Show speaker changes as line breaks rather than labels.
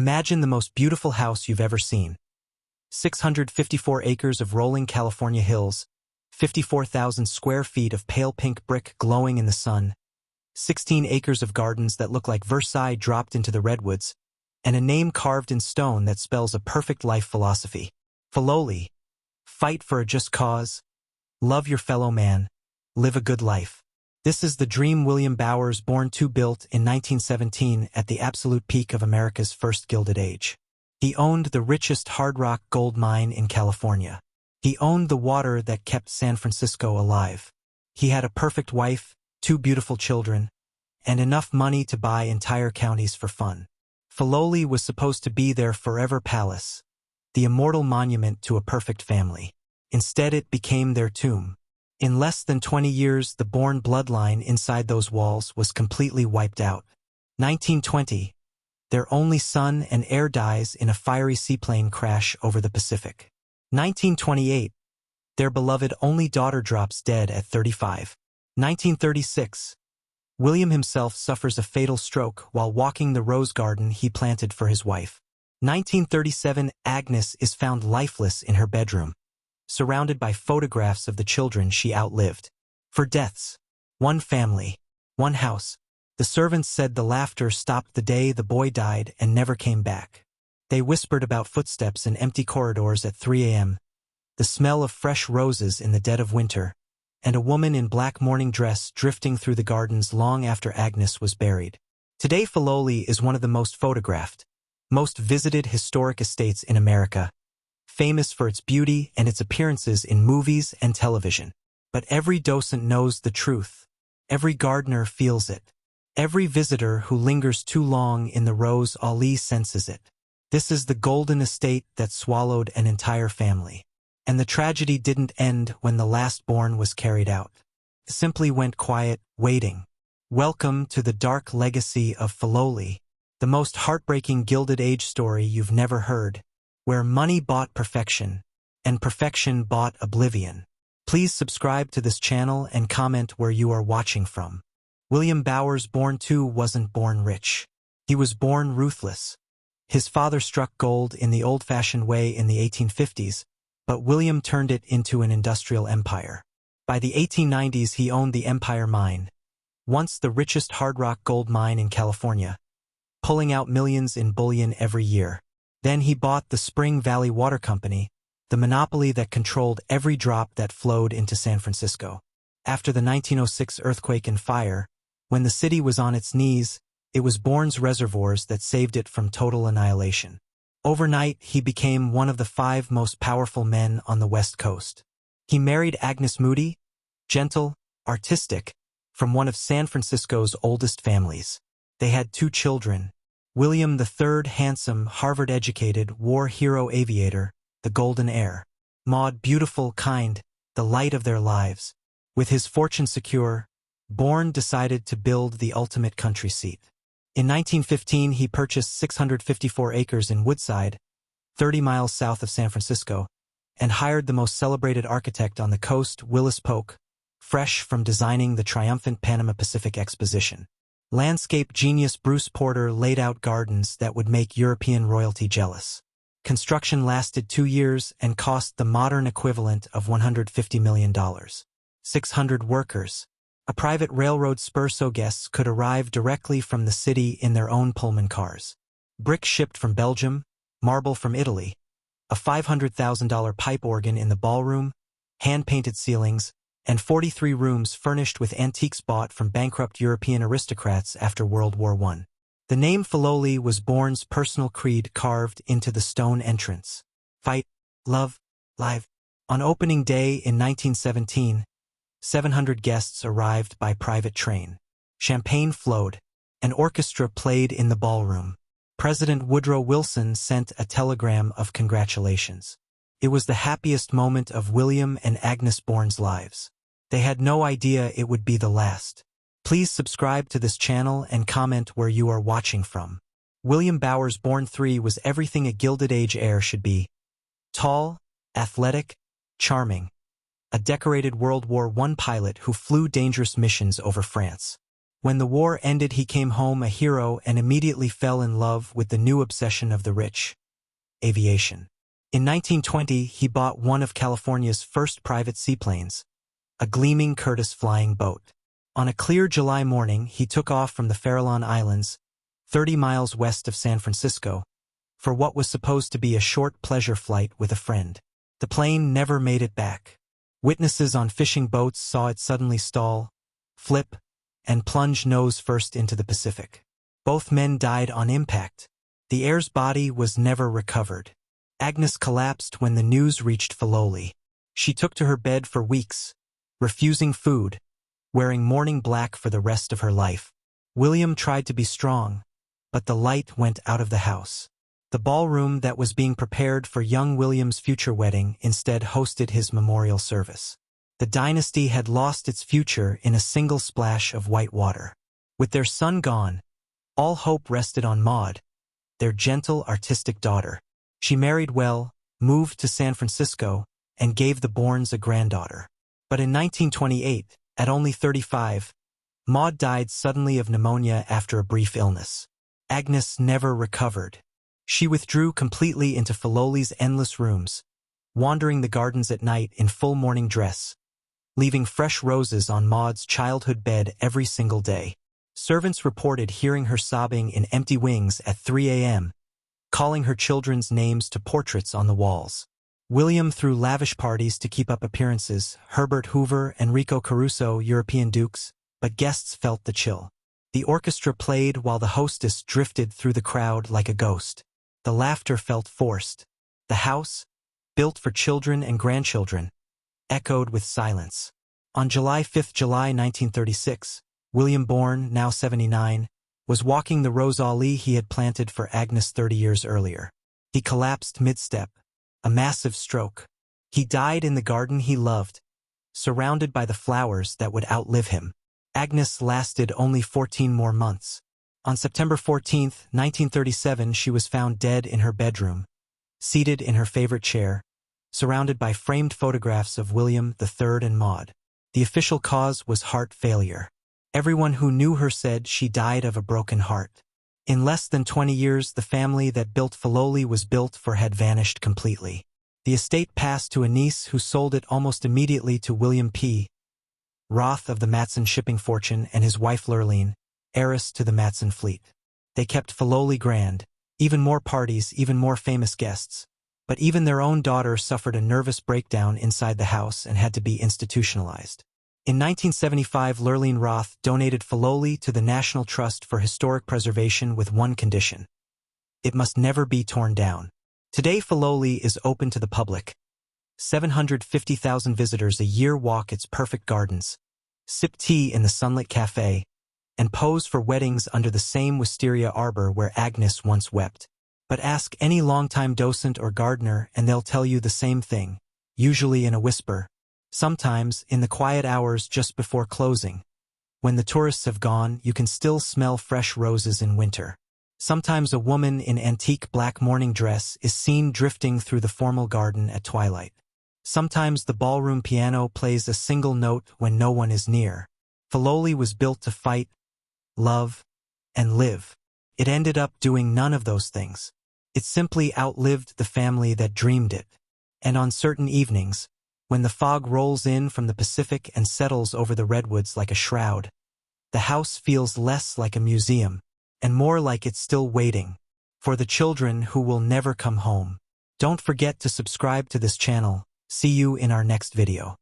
Imagine the most beautiful house you've ever seen. 654 acres of rolling California hills, 54,000 square feet of pale pink brick glowing in the sun, 16 acres of gardens that look like Versailles dropped into the redwoods, and a name carved in stone that spells a perfect life philosophy. Filoli. Fight for a just cause. Love your fellow man. Live a good life. This is the dream William Bowers Bourn II built in 1917 at the absolute peak of America's first Gilded Age. He owned the richest hard rock gold mine in California. He owned the water that kept San Francisco alive. He had a perfect wife, 2 beautiful children, and enough money to buy entire counties for fun. Filoli was supposed to be their forever palace, the immortal monument to a perfect family. Instead, it became their tomb. In less than 20 years, the Bourn bloodline inside those walls was completely wiped out. 1920, their only son and heir dies in a fiery seaplane crash over the Pacific. 1928, their beloved only daughter drops dead at 35. 1936, William himself suffers a fatal stroke while walking the rose garden he planted for his wife. 1937, Agnes is found lifeless in her bedroom, surrounded by photographs of the children she outlived. For deaths, 1 family, 1 house. The servants said the laughter stopped the day the boy died and never came back. They whispered about footsteps in empty corridors at 3 a.m., the smell of fresh roses in the dead of winter, and a woman in black mourning dress drifting through the gardens long after Agnes was buried. Today, Filoli is one of the most photographed, most visited historic estates in America, famous for its beauty and its appearances in movies and television. But every docent knows the truth. Every gardener feels it. Every visitor who lingers too long in the Rose Alley senses it. This is the golden estate that swallowed an entire family. And the tragedy didn't end when the last born was carried out. It simply went quiet, waiting. Welcome to the dark legacy of Filoli, the most heartbreaking Gilded Age story you've never heard, where money bought perfection, and perfection bought oblivion. Please subscribe to this channel and comment where you are watching from. William Bowers Bourn II wasn't born rich. He was born ruthless. His father struck gold in the old-fashioned way in the 1850s, but William turned it into an industrial empire. By the 1890s, he owned the Empire Mine, once the richest hard rock gold mine in California, pulling out millions in bullion every year. Then he bought the Spring Valley Water Company, the monopoly that controlled every drop that flowed into San Francisco. After the 1906 earthquake and fire, when the city was on its knees, it was Bourne's reservoirs that saved it from total annihilation. Overnight, he became one of the 5 most powerful men on the West Coast. He married Agnes Moody, gentle, artistic, from one of San Francisco's oldest families. They had 2 children. William III, handsome, Harvard-educated, war hero aviator, the Golden Heir. Maud, beautiful, kind, the light of their lives. With his fortune secure, Bourne decided to build the ultimate country seat. In 1915, he purchased 654 acres in Woodside, 30 miles south of San Francisco, and hired the most celebrated architect on the coast, Willis Polk, fresh from designing the triumphant Panama Pacific Exposition. Landscape genius Bruce Porter laid out gardens that would make European royalty jealous. Construction lasted 2 years and cost the modern equivalent of $150 million. 600 workers. A private railroad spur so guests could arrive directly from the city in their own Pullman cars. Brick shipped from Belgium, marble from Italy, a $500,000 pipe organ in the ballroom, hand-painted ceilings, and 43 rooms furnished with antiques bought from bankrupt European aristocrats after World War I. The name Filoli was Bourne's personal creed carved into the stone entrance. Fight, love, live. On opening day in 1917, 700 guests arrived by private train. Champagne flowed. An orchestra played in the ballroom. President Woodrow Wilson sent a telegram of congratulations. It was the happiest moment of William and Agnes Bourne's lives. They had no idea it would be the last. Please subscribe to this channel and comment where you are watching from. William Bowers Bourn III was everything a Gilded Age heir should be. Tall, athletic, charming. A decorated World War I pilot who flew dangerous missions over France. When the war ended, he came home a hero and immediately fell in love with the new obsession of the rich: aviation. In 1920, he bought one of California's first private seaplanes, a gleaming Curtiss flying boat. On a clear July morning, he took off from the Farallon Islands, 30 miles west of San Francisco, for what was supposed to be a short pleasure flight with a friend. The plane never made it back. Witnesses on fishing boats saw it suddenly stall, flip, and plunge nose first into the Pacific. Both men died on impact. The heir's body was never recovered. Agnes collapsed when the news reached Filoli. She took to her bed for weeks, refusing food, wearing mourning black for the rest of her life. William tried to be strong, but the light went out of the house. The ballroom that was being prepared for young William's future wedding instead hosted his memorial service. The dynasty had lost its future in a single splash of white water. With their son gone, all hope rested on Maud, their gentle, artistic daughter. She married well, moved to San Francisco, and gave the Bourns a granddaughter. But in 1928, at only 35, Maud died suddenly of pneumonia after a brief illness. Agnes never recovered. She withdrew completely into Filoli's endless rooms, wandering the gardens at night in full mourning dress, leaving fresh roses on Maud's childhood bed every single day. Servants reported hearing her sobbing in empty wings at 3 a.m., calling her children's names to portraits on the walls. William threw lavish parties to keep up appearances, Herbert Hoover, Enrico Caruso, European dukes, but guests felt the chill. The orchestra played while the hostess drifted through the crowd like a ghost. The laughter felt forced. The house, built for children and grandchildren, echoed with silence. On July 5, 1936, William Bourn, now 79, was walking the rose alley he had planted for Agnes 30 years earlier. He collapsed mid-step, a massive stroke. He died in the garden he loved, surrounded by the flowers that would outlive him. Agnes lasted only 14 more months. On September 14, 1937, she was found dead in her bedroom, seated in her favorite chair, surrounded by framed photographs of William III and Maud. The official cause was heart failure. Everyone who knew her said she died of a broken heart. In less than 20 years, the family that built Filoli was built for had vanished completely. The estate passed to a niece who sold it almost immediately to William P. Roth of the Matson shipping fortune and his wife Lurleen, heiress to the Matson fleet. They kept Filoli grand, even more parties, even more famous guests. But even their own daughter suffered a nervous breakdown inside the house and had to be institutionalized. In 1975, Lurleen Roth donated Filoli to the National Trust for Historic Preservation with one condition: it must never be torn down. Today, Filoli is open to the public. 750,000 visitors a year walk its perfect gardens, sip tea in the sunlit cafe, and pose for weddings under the same wisteria arbor where Agnes once wept. But ask any longtime docent or gardener and they'll tell you the same thing, usually in a whisper, sometimes in the quiet hours just before closing. When the tourists have gone, you can still smell fresh roses in winter. Sometimes a woman in antique black mourning dress is seen drifting through the formal garden at twilight. Sometimes the ballroom piano plays a single note when no one is near. Filoli was built to fight, love, and live. It ended up doing none of those things. It simply outlived the family that dreamed it. And on certain evenings, when the fog rolls in from the Pacific and settles over the redwoods like a shroud, the house feels less like a museum and more like it's still waiting for the children who will never come home. Don't forget to subscribe to this channel. See you in our next video.